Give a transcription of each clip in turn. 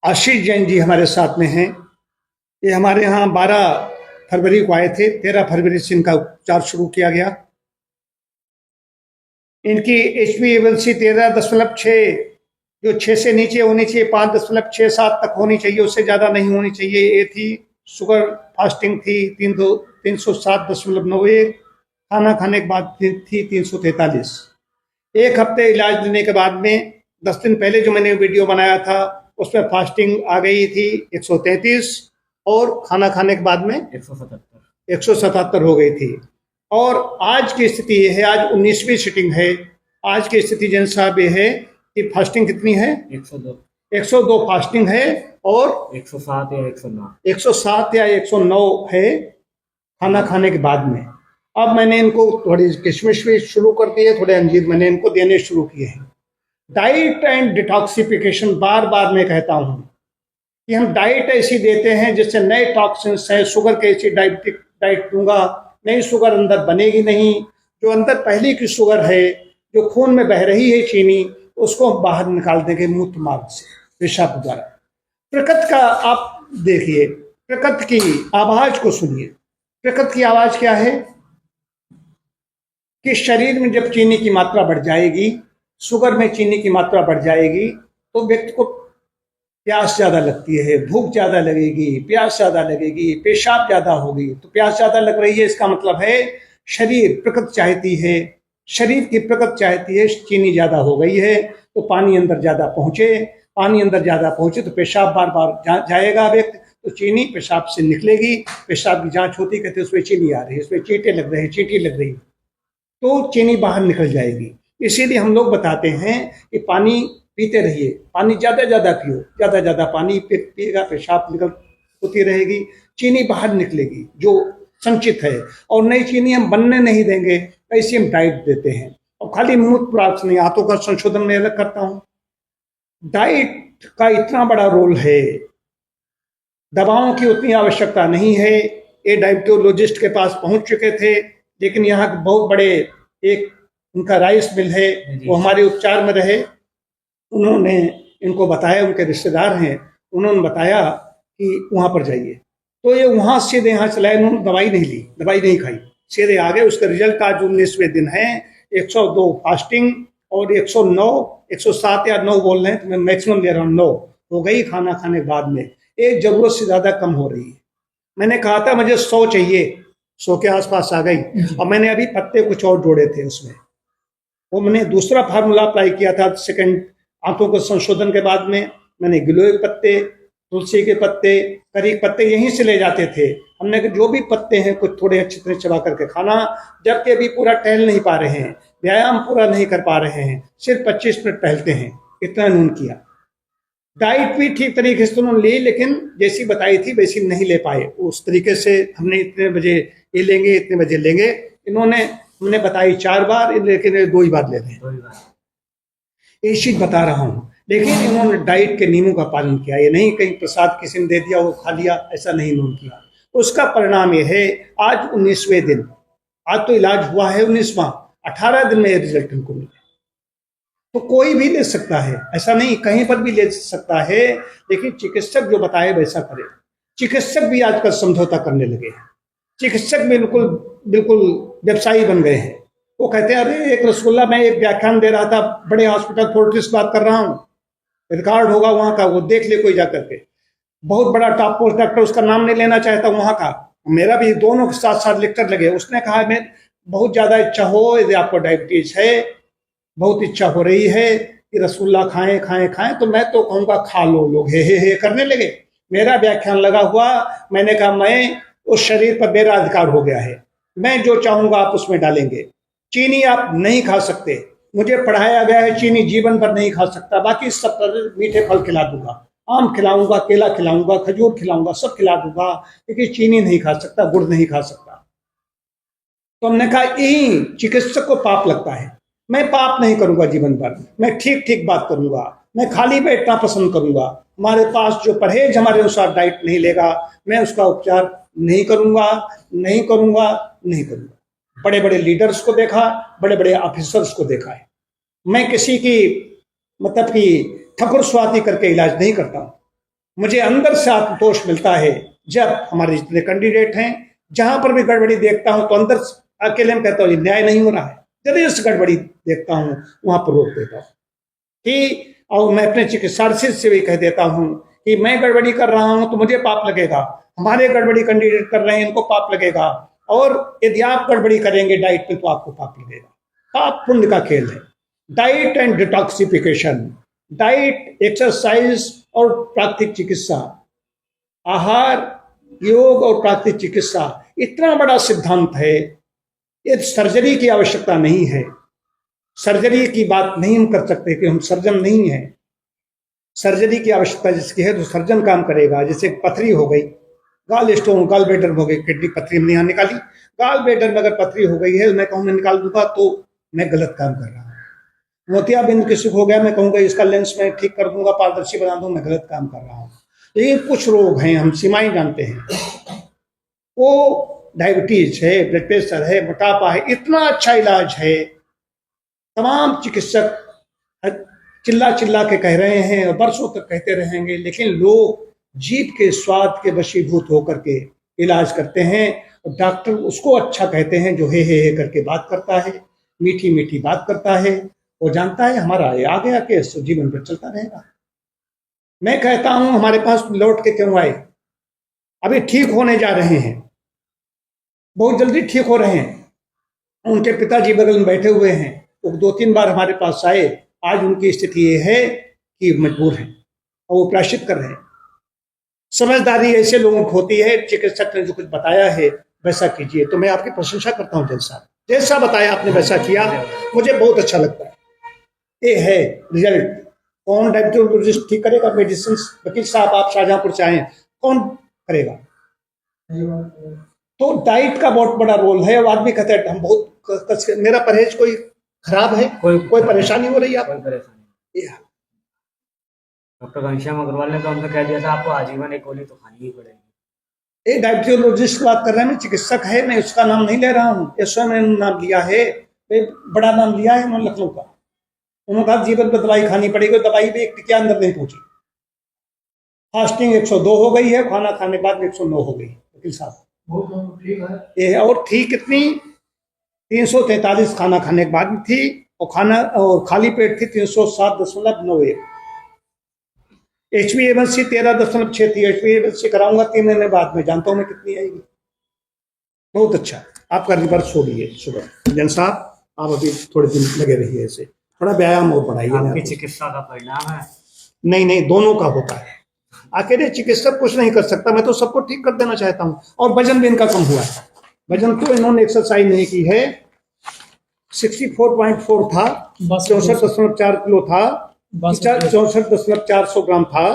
आशीष जैन जी हमारे साथ में हैं। ये हमारे यहाँ 12 फरवरी को आए थे। 13 फरवरी से इनका उपचार शुरू किया गया। इनकी HbA1c 13.6, जो 6 से नीचे होनी चाहिए, 5.67 तक होनी चाहिए, उससे ज़्यादा नहीं होनी चाहिए। ये थी। शुगर फास्टिंग थी 307.91। खाना खाने के बाद थी 343। एक हफ्ते इलाज लेने के बाद में 10 दिन पहले जो मैंने वीडियो बनाया था उसमें फास्टिंग आ गई थी 133 और खाना खाने के बाद में 177 हो गई थी। और आज की स्थिति ये है, आज 19वीं सिटिंग है। आज की स्थिति जैन साहब ये है कि फास्टिंग कितनी है? 102 फास्टिंग है और 107 या 109 107 या 109 है खाना खाने के बाद में। अब मैंने इनको थोड़ी किशमिश भी शुरू कर दी है, थोड़े अंजीर मैंने इनको देने शुरू किए हैं। डाइट एंड डिटॉक्सिफिकेशन, बार बार मैं कहता हूं कि हम डाइट ऐसी देते हैं जिससे नए टॉक्सिन्स हैं। शुगर की ऐसी डाइट दूंगा, नई शुगर अंदर बनेगी नहीं। जो अंदर पहले की शुगर है, जो खून में बह रही है चीनी, उसको हम बाहर निकाल देंगे मूत्र मार्ग से, पेशाब द्वारा। प्रकृति का आप देखिए, प्रकृति की आवाज को सुनिए। प्रकृति की आवाज क्या है कि शरीर में जब चीनी की मात्रा बढ़ जाएगी, शुगर में चीनी की मात्रा बढ़ जाएगी, तो व्यक्ति को प्यास ज्यादा लगती है, भूख ज्यादा लगेगी, प्यास ज्यादा लगेगी, पेशाब ज्यादा होगी। तो प्यास ज्यादा लग रही है, इसका मतलब है शरीर, प्रकृति चाहती है, शरीर की प्रकृति चाहती है चीनी ज्यादा हो गई है तो पानी अंदर ज्यादा पहुंचे। पानी अंदर ज्यादा पहुंचे तो पेशाब बार बार जाएगा व्यक्ति, तो चीनी पेशाब से निकलेगी। पेशाब की जांच होती, कहते उसमें चीनी आ रही है, उसमें चींटे लग रहे हैं, चींटी लग रही है, तो चीनी बाहर निकल जाएगी। इसीलिए हम लोग बताते हैं कि पानी पीते रहिए, पानी ज्यादा पियो। ज्यादा पानी पिएगा, पेशाब निकल होती रहेगी, चीनी बाहर निकलेगी जो संचित है। और नई चीनी हम बनने नहीं देंगे, ऐसी हम डाइट देते हैं। और खाली मूत्र प्राप्त नहीं, हाथों का संशोधन मैं अलग करता हूं। डाइट का इतना बड़ा रोल है, दवाओं की उतनी आवश्यकता नहीं है। ये डायबिटोलॉजिस्ट के पास पहुंच चुके थे, लेकिन यहाँ बहुत बड़े एक उनका राइस मिल है, वो हमारे उपचार में रहे। उन्होंने इनको बताया, उनके रिश्तेदार हैं, उन्होंने बताया कि वहां पर जाइए। तो ये वहां सीधे यहाँ चलाए, उन्होंने दवाई नहीं ली, दवाई नहीं खाई, सीधे आ गए। उसका रिजल्ट आज 19वें दिन है। 102 फास्टिंग और 109, 107 या 9 बोल रहे हैं, तो मैं मैक्सिमम ले रहा हूँ 9 हो गई खाना खाने के बाद में। एक जरूरत से ज्यादा कम हो रही है। मैंने कहा था मुझे 100 चाहिए, 100 के आसपास आ गई। और मैंने अभी पत्ते कुछ और जोड़े थे उसमें, वो मैंने दूसरा फार्मूला अप्लाई किया था सेकंड आंतों के संशोधन के बाद में। मैंने गिलोय के पत्ते, तुलसी के पत्ते, करी के पत्ते यहीं से ले जाते थे। हमने जो भी पत्ते हैं कुछ थोड़े अच्छी तरह चबा करके खाना, जबकि अभी पूरा टहल नहीं पा रहे हैं, व्यायाम पूरा नहीं कर पा रहे हैं, सिर्फ 25 मिनट टहलते हैं, इतना नून किया। डाइट भी ठीक तरीके से उन्होंने ली, लेकिन जैसी बताई थी वैसी नहीं ले पाए उस तरीके से। हमने इतने बजे ये लेंगे, इतने बजे लेंगे, इन्होंने हमने बताई 4 बार, लेकिन 2 ही बार ले रहे हैं। ये चीज बता रहा हूं, लेकिन इन्होंने डाइट के नियमों का पालन किया। ये नहीं कहीं प्रसाद किसी ने दे दिया वो खा लिया, ऐसा नहीं इन्होंने किया। उसका परिणाम ये है, आज 19वें दिन, आज तो इलाज हुआ है 19वां, 18 दिन में रिजल्ट इनको मिला। तो कोई भी ले सकता है, ऐसा नहीं, कहीं पर भी ले सकता है, लेकिन चिकित्सक जो बताए वैसा करे। चिकित्सक भी आजकल समझौता करने लगे हैं। चिकित्सक बिल्कुल बिल्कुल व्यवसायी बन गए हैं। वो कहते हैं अरे एक रसगुल्ला, मैं एक व्याख्यान दे रहा था बड़े हॉस्पिटल फोर्टिस बात कर रहा हूँ, रिकॉर्ड होगा वहां का, वो देख ले कोई जाकर के। बहुत बड़ा टॉप पोस्ट डॉक्टर, उसका नाम नहीं लेना चाहता, वहां का, मेरा भी दोनों के साथ साथ लेक्चर लगे। उसने कहा मैं बहुत ज्यादा इच्छा हो, यदि आपको डायबिटीज है, बहुत इच्छा हो रही है कि रसगुल्ला खाएं खाएं खाएं, तो मैं तो कहूंगा खा लो। लोग हे करने लगे। मेरा व्याख्यान लगा हुआ, मैंने कहा मैं उस शरीर पर मेरा अधिकार हो गया है, मैं जो चाहूंगा आप उसमें डालेंगे। चीनी आप नहीं खा सकते, मुझे पढ़ाया गया है चीनी जीवन भर नहीं खा सकता। बाकी सब मीठे फल खिला दूंगा, आम खिलाऊंगा, केला खिलाऊंगा, खजूर खिलाऊंगा, सब खिला दूंगा, लेकिन चीनी नहीं खा सकता, गुड़ नहीं खा सकता। तो हमने कहा यही चिकित्सक को पाप लगता है। मैं पाप नहीं करूंगा जीवन भर, मैं ठीक ठीक बात करूंगा, मैं खाली बैठना पसंद करूंगा। हमारे पास जो परहेज हमारे अनुसार डाइट नहीं लेगा, मैं उसका उपचार नहीं करूंगा, नहीं करूंगा, नहीं करूंगा। बड़े बड़े लीडर्स को देखा, बड़े बड़े ऑफिसर्स को देखा है। मैं किसी की मतलब कि ठकुर स्वाति करके इलाज नहीं करता हूं। मुझे अंदर से आत्मतोष मिलता है जब हमारे जितने कैंडिडेट हैं, जहां पर भी गड़बड़ी देखता हूं तो अंदर अकेले में कहता हूँ ये न्याय नहीं हो रहा है। यदि इस गड़बड़ी देखता हूं वहां पर रोक देता हूं कि, और मैं अपने चिकित्सार्थी से भी कह देता हूं कि मैं गड़बड़ी कर रहा हूं तो मुझे पाप लगेगा, हमारे गड़बड़ी कैंडिडेट कर रहे हैं इनको पाप लगेगा, और यदि आप गड़बड़ी करेंगे डाइट में तो आपको पाप लगेगा। पाप पुण्य का खेल है। Diet and detoxification, diet, exercise और प्राकृतिक चिकित्सा, आहार, योग और प्राकृतिक चिकित्सा इतना बड़ा सिद्धांत है। ये सर्जरी की आवश्यकता नहीं है। सर्जरी की बात नहीं हम कर सकते कि हम सर्जन नहीं हैं। सर्जरी की आवश्यकता जिसकी है तो सर्जन काम करेगा। जैसे पथरी हो गई, गाल स्टोन, गाल ब्लैडर हो गई, किडनी पथरी हमने यहाँ निकाली, गाल ब्लैडर में अगर पथरी हो गई है मैं कहूँ मैं निकाल दूंगा तो मैं गलत काम कर रहा हूँ। मोतियाबिंद किसी को हो गया मैं कहूँगा इसका लेंस में ठीक कर दूंगा, पारदर्शी बना दूंगा, मैं गलत काम कर रहा हूँ। लेकिन कुछ रोग हैं, हम सीमाएं जानते हैं, वो डायबिटीज है, ब्लड प्रेशर है, मोटापा है, इतना अच्छा इलाज है। तमाम चिकित्सक चिल्ला चिल्ला के कह रहे हैं और बरसों तक कहते रहेंगे, लेकिन लोग जीभ के स्वाद के वशीभूत होकर के इलाज करते हैं और डॉक्टर उसको अच्छा कहते हैं जो हे करके बात करता है, मीठी मीठी बात करता है, वो जानता है हमारा ये आ गया केस जीवन पर चलता रहेगा। मैं कहता हूं हमारे पास लौट के क्यों आए, अभी ठीक होने जा रहे हैं, बहुत जल्दी ठीक हो रहे हैं। उनके पिताजी बगल में बैठे हुए हैं, वो 2-3 बार हमारे पास आए। आज उनकी स्थिति ये है कि मजबूर हैं और वो प्रायश्चित कर रहे हैं। समझदारी ऐसे लोगों की होती है। चिकित्सक ने जो कुछ बताया है वैसा कीजिए, तो मैं आपकी प्रशंसा करता हूँ। जैसा बताया आपने वैसा किया, मुझे बहुत अच्छा लगता है। ये है रिजल्ट। कौन डायबिटीज ठीक करेगा? मेडिसिन वकील साहब आप शाहजहांपुर से आए, कौन करेगा? तो डाइट का बहुत बड़ा रोल है। आदमी कहते हैं हम बहुत मेरा परहेज कोई खराब है, कोई परेशानी हो रही है आपको? डॉक्टर घनश्याम अग्रवाल ने तो हमसे कह दिया था आपको आजीवन एक गोली तो खानी ही पड़ेगी। एक डायबिटोलॉजिस्ट की बात कर रहे हैं, मैं चिकित्सक है, मैं उसका नाम नहीं ले रहा हूँ, स्वयं ने नाम लिया है, बड़ा नाम लिया है उन्होंने लखनऊ का। उन्होंने कहा जीवन में दवाई खानी पड़ेगी, दवाई भी एक टिकिया अंदर नहीं पहुंची। फास्टिंग 102 हो गई है, खाना खाने के बाद 109 हो गई। वकील साहब ये और थी कितनी? 343 खाना खाने के बाद में थी, और खाना और खाली पेट थी 307.91। HbA1c 13.6 थी। HbA1c कराऊंगा 3 महीने बाद में, जानता हूं मैं कितनी आएगी। बहुत अच्छा, आपका रिवर्स हो गई है शुगर। जन साहब आप अभी थोड़े दिन लगे रहिए, ऐसे थोड़ा व्यायाम और बढ़ाइए। आपकी चिकित्सा का परिणाम है? नहीं, दोनों का होता है। अकेले चिकित्सक कुछ नहीं कर सकता, मैं तो सबको ठीक कर देना चाहता हूँ। और वजन भी इनका कम हुआ है। वजन तो इन्होंने एक्सरसाइज नहीं की है। 64.4 था, 64.4 किलो था, 64.400 ग्राम था,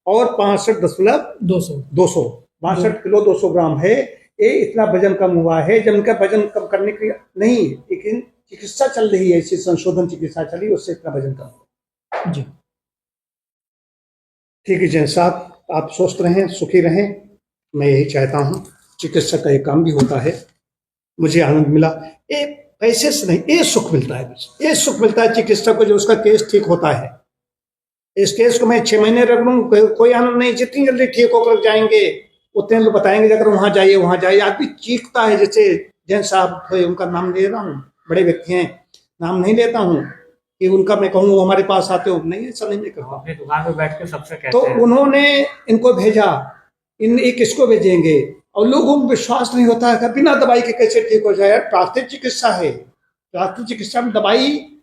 और 65.200 62 किलो 200 ग्राम है। ये इतना वजन कम हुआ है। जब इनका वजन कम करने की नहीं, लेकिन चिकित्सा चल रही है, ऐसी संशोधन चिकित्सा चली, उससे इतना वजन कम हुआ जी। ठीक है जैन साहब, आप स्वस्थ रहें, सुखी रहें, मैं यही चाहता हूँ। चिकित्सक का एक काम भी होता है, मुझे आनंद मिला। ये पैसे से नहीं, ये सुख मिलता है, ये सुख मिलता है चिकित्सक को जो उसका केस ठीक होता है। इस केस को मैं 6 महीने रख लूँ, कोई आनंद नहीं। जितनी जल्दी ठीक होकर जाएंगे उतने लोग बताएंगे अगर वहां जाइए। आदमी चीखता है, जैसे जैन साहब उनका नाम ले रहा हूँ, बड़े व्यक्ति हैं, नाम नहीं लेता हूँ कि उनका मैं कहूँ वो हमारे पास आते हो, नहीं, ऐसा नहीं मैं करता। अपनी दुकान पे बैठ के सबसे कहते तो हैं। उन्होंने इनको भेजा, किसको भेजेंगे? और लोगों को विश्वास नहीं होता है कि बिना दवाई के कैसे ठीक हो जाए। प्राकृतिक चिकित्सा है। प्राकृतिक चिकित्सा में दवाई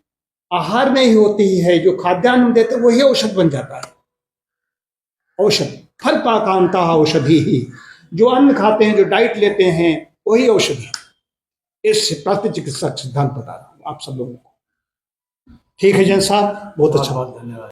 आहार में ही होती है, जो खाद्यान्न देते वही औषध बन जाता है। औषधि फल पाकांता औषधि ही, जो अन्न खाते हैं, जो डाइट लेते हैं, वही औषधि। इस प्राकृतिक चिकित्सा सिद्धांत बता रहा हूँ आप सब लोगों को। ठीक है जैन साहब, बहुत अच्छा, बहुत धन्यवाद।